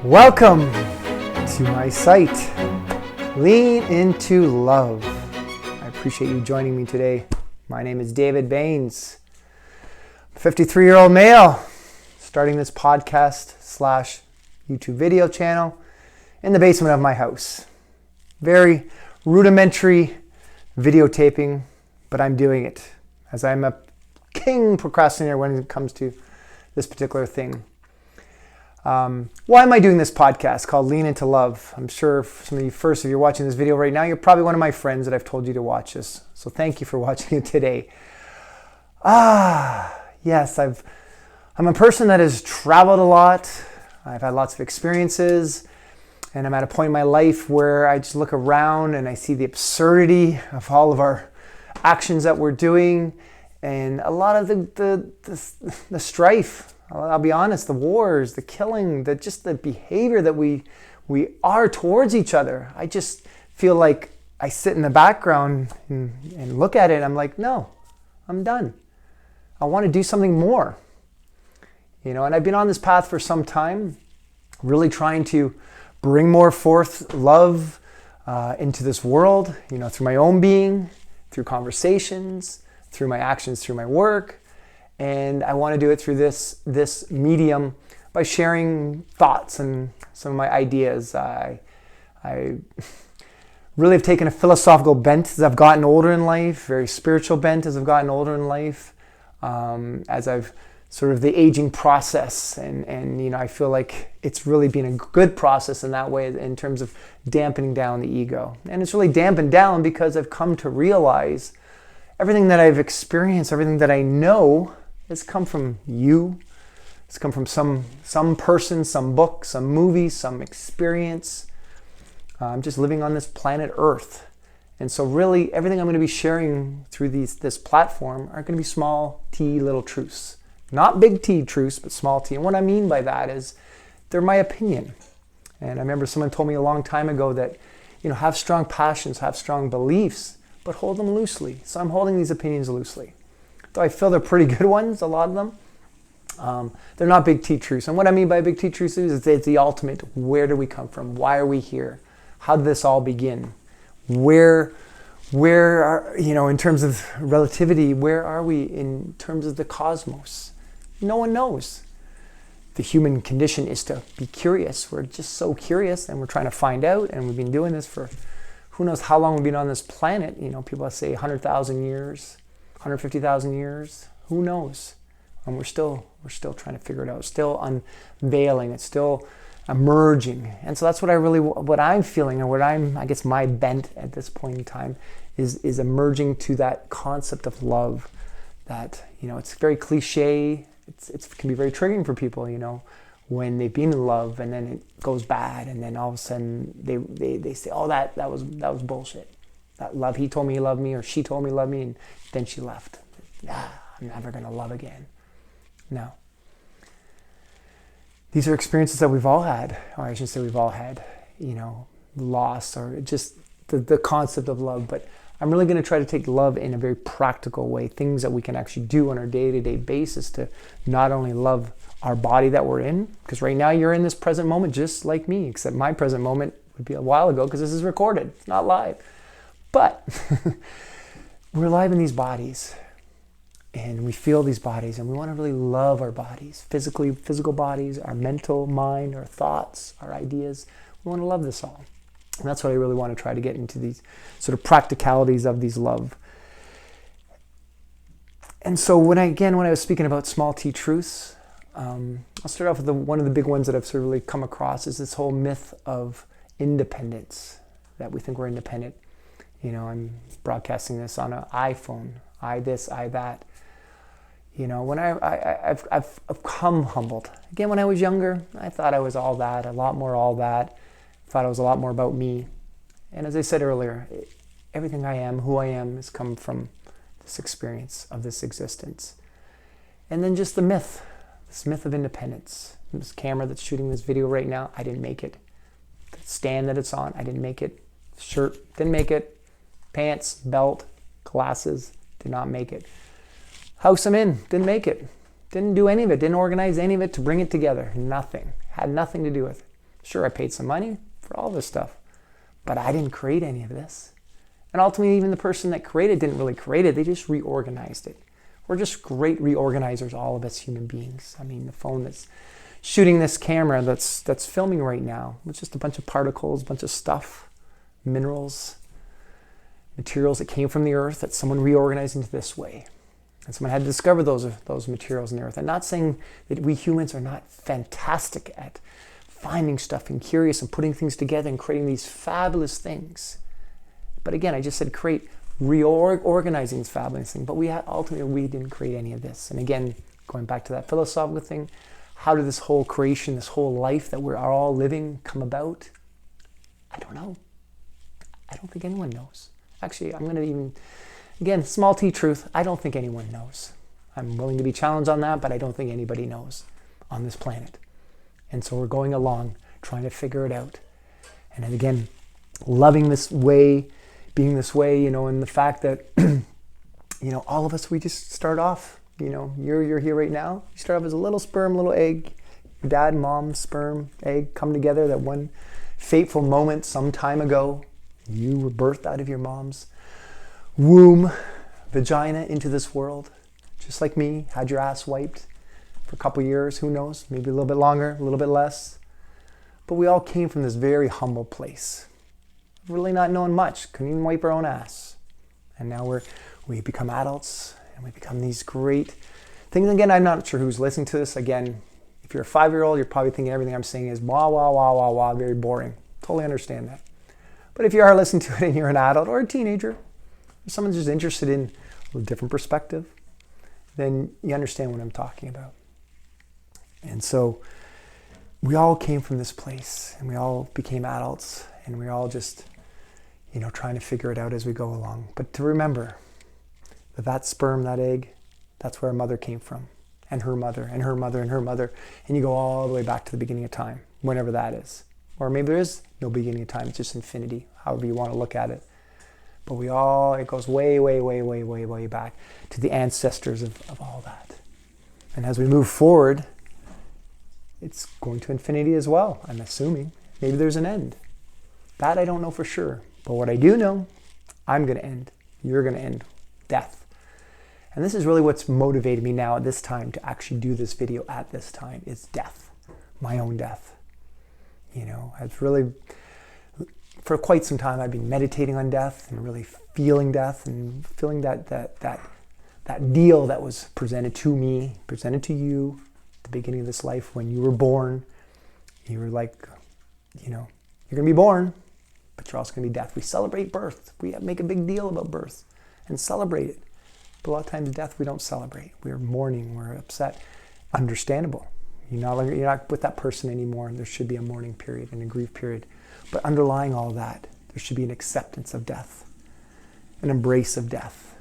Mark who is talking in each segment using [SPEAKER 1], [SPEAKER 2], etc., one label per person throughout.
[SPEAKER 1] Welcome to my site, Lean Into Love. I appreciate you joining me today. My name is David Baines, 53-year-old male, starting this podcast / YouTube video channel in the basement of my house. Very rudimentary videotaping, but I'm doing it as I'm a king procrastinator when it comes to this particular thing. Why am I doing this podcast called Lean Into Love? I'm sure some of you first, if you're watching this video right now, you're probably one of my friends that I've told you to watch this. So thank you for watching it today. Yes, I'm a person that has traveled a lot. I've had lots of experiences, and I'm at a point in my life where I just look around and I see the absurdity of all of our actions that we're doing, and a lot of the strife. I'll be honest, the wars, the killing, just the behavior that we are towards each other. I just feel like I sit in the background and look at it and I'm like, no, I'm done. I want to do something more. And I've been on this path for some time, really trying to bring more forth love into this world, through my own being, through conversations, through my actions, through my work. And I want to do it through this medium by sharing thoughts and some of my ideas. I really have taken a philosophical bent as I've gotten older in life, very spiritual bent as I've gotten older in life, as I've sort of the aging process. And I feel like it's really been a good process in that way in terms of dampening down the ego. And it's really dampened down because I've come to realize everything that I've experienced, everything that I know, has come from you. It's come from some person, some book, some movie, some experience. I'm just living on this planet Earth. And so really everything I'm going to be sharing through this platform are going to be small T little truths. Not big T truths, but small T. And what I mean by that is they're my opinion. And I remember someone told me a long time ago that, have strong passions, have strong beliefs, but hold them loosely. So I'm holding these opinions loosely. Though I feel they're pretty good ones, a lot of them. They're not big T truths. And what I mean by big T truths is it's the ultimate. Where do we come from? Why are we here? How did this all begin? Where are, in terms of relativity, where are we in terms of the cosmos? No one knows. The human condition is to be curious. We're just so curious and we're trying to find out, and we've been doing this for who knows how long we've been on this planet. People say 100,000 years, 150,000 years, who knows? And we're still trying to figure it out, still unveiling, it's still emerging. And so that's what I'm feeling, and what I guess my bent at this point in time is emerging to that concept of love that, it's very cliche, it can be very triggering for people, when they've been in love and then it goes bad, and then all of a sudden they say, oh, that was bullshit. That love, he told me he loved me, or she told me he loved me, and then she left. I'm never going to love again. No. These are experiences that we've all had, or I should say we've all had, loss, or just the concept of love. But I'm really going to try to take love in a very practical way, things that we can actually do on our day-to-day basis to not only love our body that we're in, because right now you're in this present moment just like me, except my present moment would be a while ago because this is recorded, it's not live. But we're alive in these bodies, and we feel these bodies, and we want to really love our bodies, physical bodies, our mental mind, our thoughts, our ideas. We want to love this all. And that's what I really want to try to get into, these sort of practicalities of these love. And so when I was speaking about small T truths, I'll start off with one of the big ones that I've sort of really come across is this whole myth of independence, that we think we're independent. I'm broadcasting this on an iPhone, I this, I that. When I've come humbled. Again, when I was younger, I thought I was all that, a lot more all that. Thought it was a lot more about me. And as I said earlier, everything I am, who I am, has come from this experience of this existence. And then just this myth of independence. This camera that's shooting this video right now, I didn't make it. The stand that it's on, I didn't make it. Shirt, didn't make it. Pants, belt, glasses, did not make it. House I'm in, didn't make it. Didn't do any of it, didn't organize any of it to bring it together. Nothing. Had nothing to do with it. Sure, I paid some money for all this stuff, but I didn't create any of this. And ultimately, even the person that created didn't really create it. They just reorganized it. We're just great reorganizers, all of us human beings. I mean, the phone that's shooting this camera that's filming right now, it's just a bunch of particles, a bunch of stuff, minerals, materials that came from the earth that someone reorganized into this way. And someone had to discover those materials in the earth. I'm not saying that we humans are not fantastic at finding stuff and curious and putting things together and creating these fabulous things. But again, I just said reorganizing these fabulous things. But ultimately, we didn't create any of this. And again, going back to that philosophical thing, how did this whole creation, this whole life that we're all living come about? I don't know. I don't think anyone knows. Actually, I'm going to again, small t truth, I don't think anyone knows. I'm willing to be challenged on that, but I don't think anybody knows on this planet. And so we're going along, trying to figure it out. And then again, loving this way, being this way, and the fact that, all of us, we just start off, you're here right now. You start off as a little sperm, little egg. Your dad, mom, sperm, egg come together. That one fateful moment some time ago, you were birthed out of your mom's womb, vagina into this world. Just like me, had your ass wiped for a couple years, who knows, maybe a little bit longer, a little bit less. But we all came from this very humble place, really not knowing much, couldn't even wipe our own ass. And now we become adults and we become these great things. Again, I'm not sure who's listening to this. Again, if you're a 5-year-old, you're probably thinking everything I'm saying is wah, wah, wah, wah, wah, very boring. Totally understand that. But if you are listening to it and you're an adult or a teenager, or someone just interested in a different perspective, then you understand what I'm talking about. And so we all came from this place and we all became adults and we all just, trying to figure it out as we go along. But to remember that sperm, that egg, that's where our mother came from, and her mother, and her mother, and her mother. And you go all the way back to the beginning of time, whenever that is. Or maybe there is no beginning of time, it's just infinity, however you want to look at it. But it goes way, way, way, way, way, way back to the ancestors of all that. And as we move forward, it's going to infinity as well, I'm assuming. Maybe there's an end. That I don't know for sure. But what I do know, I'm going to end. You're going to end. Death. And this is really what's motivated me now at this time to actually do this video at this time, is death. My own death. I've really, for quite some time, I've been meditating on death and really feeling death and feeling that deal that was presented to me, presented to you at the beginning of this life when you were born. You were like, you're going to be born, but you're also going to be death. We celebrate birth. We make a big deal about birth and celebrate it. But a lot of times death we don't celebrate. We're mourning, we're upset. Understandable. You're not with that person anymore. There should be a mourning period and a grief period. But underlying all that, there should be an acceptance of death, an embrace of death.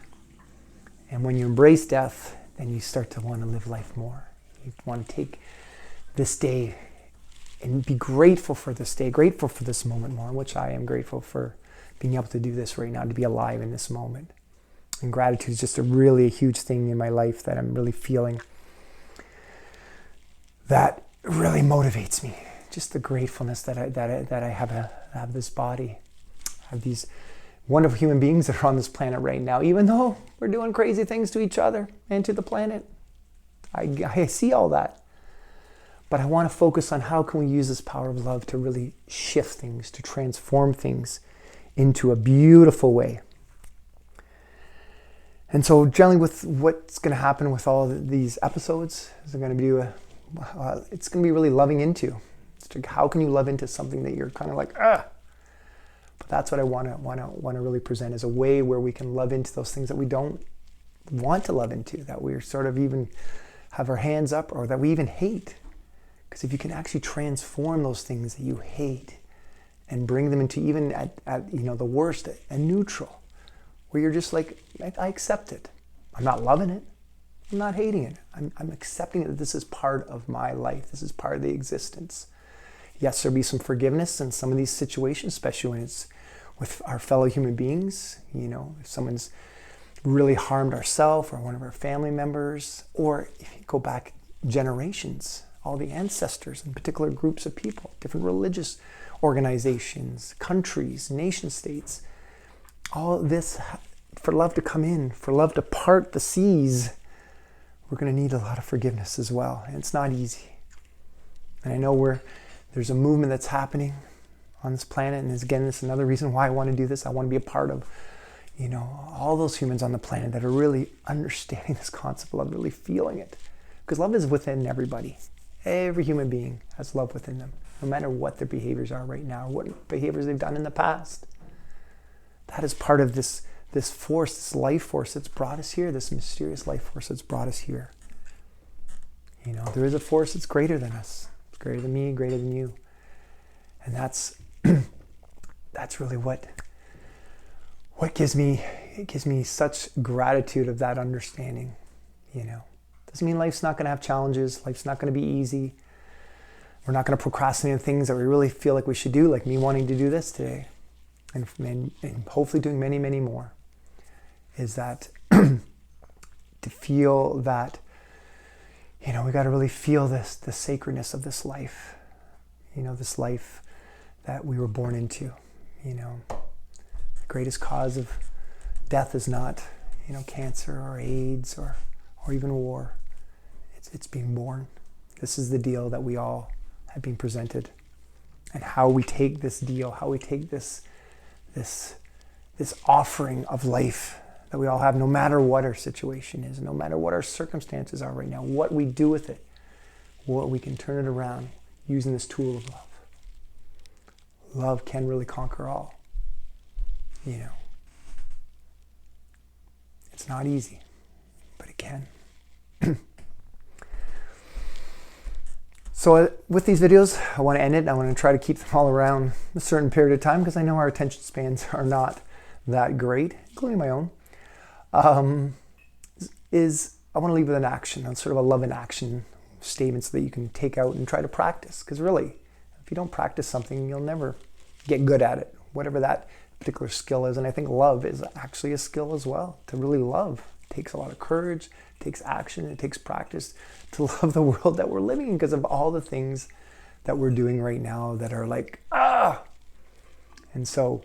[SPEAKER 1] And when you embrace death, then you start to want to live life more. You want to take this day and be grateful for this day, grateful for this moment more, which I am grateful for being able to do this right now, to be alive in this moment. And gratitude is just a huge thing in my life that I'm really feeling that really motivates me. Just the gratefulness that I have this body, I have these wonderful human beings that are on this planet right now, even though we're doing crazy things to each other and to the planet. I see all that. But I want to focus on how can we use this power of love to really shift things, to transform things into a beautiful way. And so generally with what's going to happen with all these episodes is going to be it's going to be really loving into. It's like, how can you love into something that you're kind of like, ah? But that's what I want to really present as a way where we can love into those things that we don't want to love into, that we're sort of even have our hands up, or that we even hate. Because if you can actually transform those things that you hate and bring them into even at the worst, a neutral, where you're just like, I accept it. I'm not loving it. I'm not hating it. I'm accepting that this is part of my life. This is part of the existence. Yes, there'll be some forgiveness in some of these situations, especially when it's with our fellow human beings. If someone's really harmed ourselves or one of our family members, or if you go back generations, all the ancestors and particular groups of people, different religious organizations, countries, nation states. All this, for love to come in, for love to part the seas, we're going to need a lot of forgiveness as well. And it's not easy. And I know there's a movement that's happening on this planet. And again, this is another reason why I want to do this. I want to be a part of, all those humans on the planet that are really understanding this concept of love, really feeling it. Because love is within everybody. Every human being has love within them, no matter what their behaviors are right now, or what behaviors they've done in the past. That is part of this force, this life force that's brought us here, this mysterious life force that's brought us here. There is a force that's greater than us. It's greater than me, greater than you. And that's really what gives me such gratitude of that understanding. Doesn't mean life's not going to have challenges. Life's not going to be easy. We're not going to procrastinate on things that we really feel like we should do, like me wanting to do this today, and hopefully doing many, many more. Is that to feel that, we got to really feel the sacredness of this life, this life that we were born into. The greatest cause of death is not, cancer or AIDS or even war. It's being born. This is the deal that we all have been presented. And how we take this deal, how we take this offering of life that we all have, no matter what our situation is, no matter what our circumstances are right now, what we do with it, what we can turn it around using this tool of love. Love can really conquer all. It's not easy, but it can. So with these videos, I want to end it. I want to try to keep them all around a certain period of time because I know our attention spans are not that great, including my own. I want to leave with an action, sort of a love in action statement so that you can take out and try to practice. Because really, if you don't practice something, you'll never get good at it, whatever that particular skill is. And I think love is actually a skill as well. To really love takes a lot of courage, it takes action, it takes practice to love the world that we're living in because of all the things that we're doing right now that are like, And so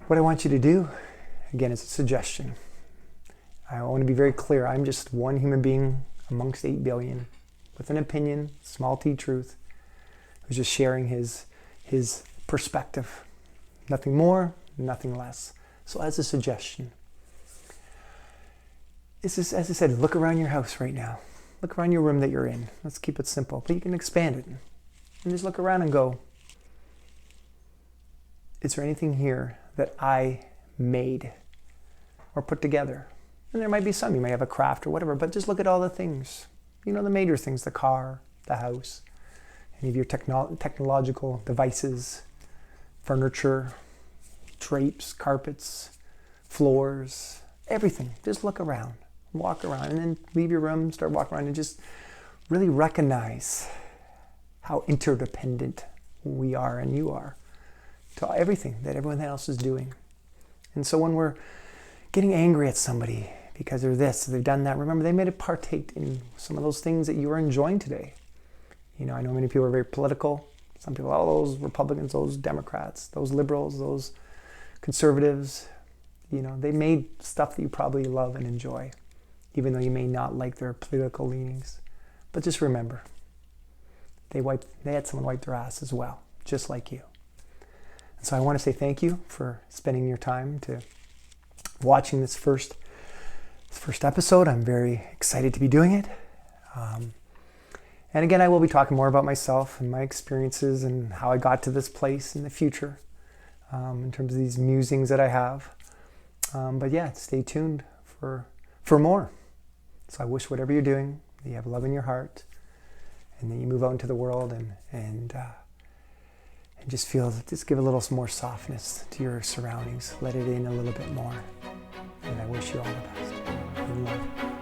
[SPEAKER 1] what I want you to do, again, is a suggestion. I want to be very clear. I'm just one human being amongst 8 billion with an opinion, small t truth, who's just sharing his perspective. Nothing more, nothing less. So as a suggestion, as I said, look around your house right now. Look around your room that you're in. Let's keep it simple, but you can expand it. And just look around and go, is there anything here that I made or put together? And there might be some. You may have a craft or whatever, but just look at all the things. The major things, the car, the house, any of your technological devices, furniture, drapes, carpets, floors, everything. Just look around, walk around, and then leave your room, start walking around, and just really recognize how interdependent we are and you are to everything that everyone else is doing. And so when we're getting angry at somebody because they're this, they've done that, remember they may have partake in some of those things that you are enjoying today. I know many people are very political. Some people, those Republicans, those Democrats, those liberals, those conservatives, they made stuff that you probably love and enjoy, even though you may not like their political leanings. But just remember, they had someone wipe their ass as well, just like you. And so I want to say thank you for spending your time to watching this first episode. I'm very excited to be doing it. And again, I will be talking more about myself and my experiences and how I got to this place in the future, in terms of these musings that I have. But yeah, stay tuned for more. So I wish whatever you're doing, that you have love in your heart, and then you move out into the world and just give a little more softness to your surroundings. Let it in a little bit more. And I wish you all the best. In love.